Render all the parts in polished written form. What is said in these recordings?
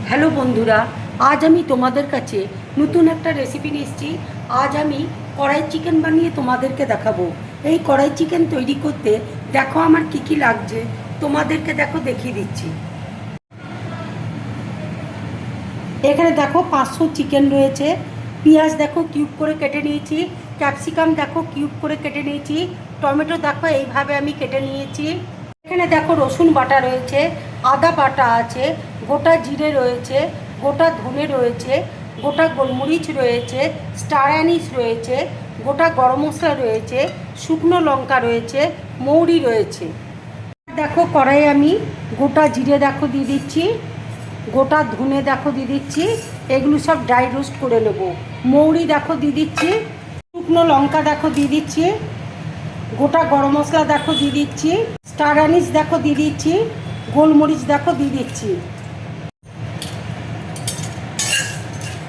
Hello বন্ধুরা, আজ আমি তোমাদের কাছে নতুন একটা রেসিপি নিয়ে এসেছি। আজ আমি কড়াই চিকেন বানিয়ে তোমাদেরকে দেখাবো। এই কড়াই চিকেন তৈরি করতে দেখো আমার কি কি লাগছে, তোমাদেরকে দেখো দেখিয়ে দিচ্ছি। এখানে দেখো 500 চিকেন রয়েছে, পেঁয়াজ দেখো কিউব করে কেটে নিয়েছি, ক্যাপসিকাম দেখো কিউব করে কেটে নিয়েছি, টমেটো দেখো এইভাবে আমি কেটে নিয়েছি। এখানে দেখো রসুন বাটা রয়েছে, আদা বাটা আছে, গোটা জিরে রয়েছে, গোটা ধনে রয়েছে, গোটা গোলমরিচ রয়েছে, স্টার অ্যানিস রয়েছে, গোটা গরম মশলা রয়েছে, শুকনো লঙ্কা রয়েছে, মৌরি রয়েছে। দেখো কড়াই আমি গোটা জিরে দেখো দিয়ে দিচ্ছি, গোটা ধনে দেখো দিয়ে দিচ্ছি, এগুলো সব ড্রাই রোস্ট করে নেব। মৌরি দেখো দিয়ে দিচ্ছি, শুকনো লঙ্কা দেখো দিয়ে দিচ্ছি, গোটা গরম মশলা দেখো দিয়ে দিচ্ছি, স্টার অ্যানিস দেখো দিয়ে দিচ্ছি, গোলমরিচ দেখো দিয়ে দিচ্ছি।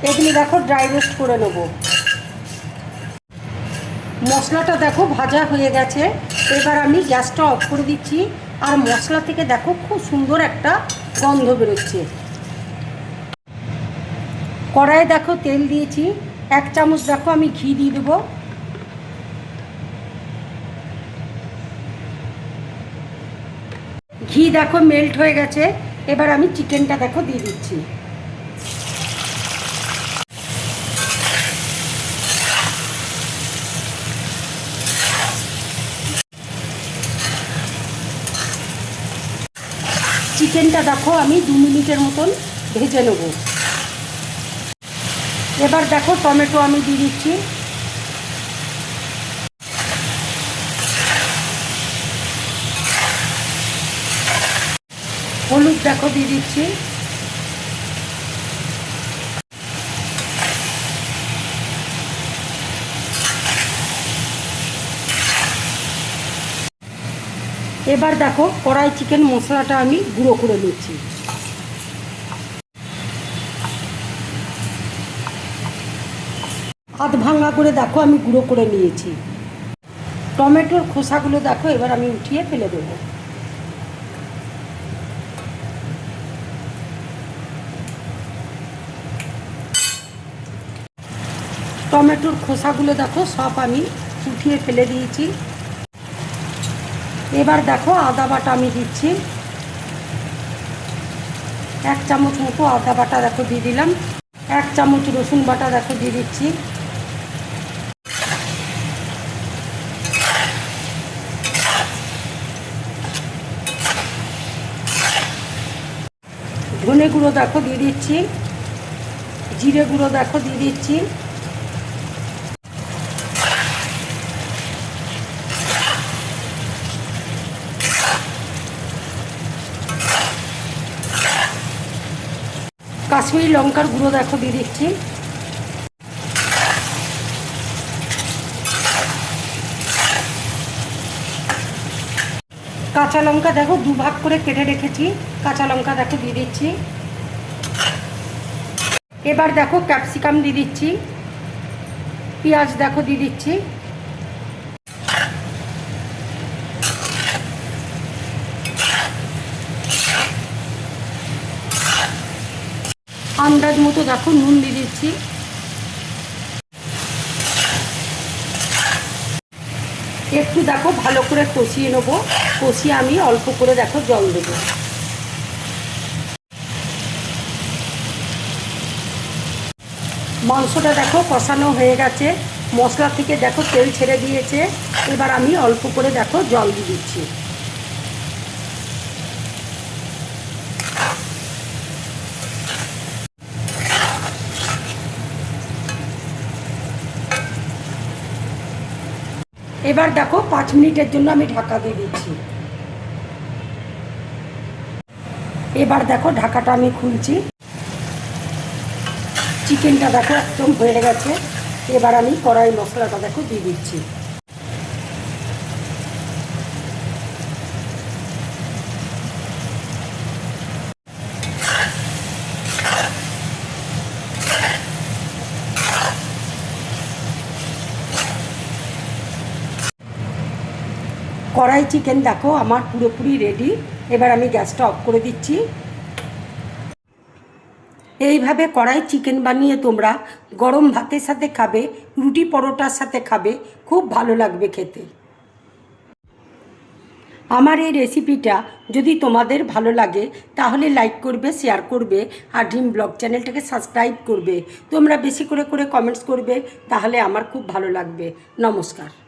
এগুলো দেখো ড্রাই রোস্ট করে নেব। মশলাটা দেখো ভাজা হয়ে গেছে, এবার আমি গ্যাসটা অফ করে দিচ্ছি। আর মশলা থেকে দেখো খুব সুন্দর একটা গন্ধ বেরোচ্ছে। কড়াইয়ে দেখো তেল দিয়েছি, 1 চামচ দেখো আমি ঘি দিয়ে দেবো। ঘি দেখো মেল্ট হয়ে গেছে, এবার আমি চিকেনটা দেখো দিয়ে দিচ্ছি। চিকেনটা দেখো আমি 2 মিনিটের মতন ভেজে নেব। এবার দেখো টমেটো আমি দিয়ে দিচ্ছি, হলুদ দেখো দিয়ে দিচ্ছি, এবার দেখো কড়াই চিকেন মশলাটা আমি গুঁড়ো করে নিচ্ছি। আধ ভাঙা করে দেখো আমি গুঁড়ো করে নিয়েছি। টমেটোর খোসাগুলো দেখো এবার আমি উঠিয়ে ফেলে দেবো। টমেটোর খোসাগুলো দেখো সব আমি উঠিয়ে ফেলে দিয়েছি। এবার দেখো আদা বাটা আমি দিচ্ছি, 1 চামচ মতো আদা বাটা দেখো দিয়ে দিলাম। 1 চামচ রসুন বাটা দেখো দিয়ে দিচ্ছি। ধনে গুঁড়ো দেখো দিয়ে দিচ্ছি, জিরে গুঁড়ো দেখো দিয়ে দিচ্ছি, কাশ্মীরি লঙ্কার গুঁড়ো দেখো দিয়ে দিচ্ছি। কাঁচা লঙ্কা দেখো 2 ভাগ করে কেটে রেখেছি, কাঁচা লঙ্কা দেখো দিয়ে দিচ্ছি। এবার দেখো ক্যাপসিকাম দিয়ে দিচ্ছি, পেঁয়াজ দেখো দিয়ে দিচ্ছি, আন্দাজ মতো দেখো নুন দিয়ে দিচ্ছি। একটু দেখো ভালো করে কষিয়ে নেবো, কষিয়ে আমি অল্প করে দেখো জল দেবো। মাংসটা দেখো কষানো হয়ে গেছে, মশলা থেকে দেখো তেল ছেড়ে দিয়েছে, এবার আমি অল্প করে দেখো জল দিয়ে দিচ্ছি। এবার দেখো 5 মিনিটের জন্য আমি ঢাকা দিয়ে দিচ্ছি। এবার দেখো ঢাকাটা আমি খুলছি, চিকেনটা দেখো একদম হয়ে গেছে। এবার আমি কড়াই মশলাটা দেখো দিয়ে দিচ্ছি। কড়াই চিকেন দেখো আমার পুরোপুরি রেডি। এবার আমি গ্যাসটা অফ করে দিচ্ছি। এইভাবে কড়াই চিকেন বানিয়ে তোমরা গরম ভাতের সাথে খাবে, রুটি পরোটার সাথে খাবে, খুব ভালো লাগবে খেতে। আমার এই রেসিপিটা যদি তোমাদের ভালো লাগে তাহলে লাইক করবে, শেয়ার করবে, আর ড্রিম ব্লগ চ্যানেলটাকে সাবস্ক্রাইব করবে। তোমরা বেশি করে কমেন্টস করবে, তাহলে আমার খুব ভালো লাগবে। নমস্কার।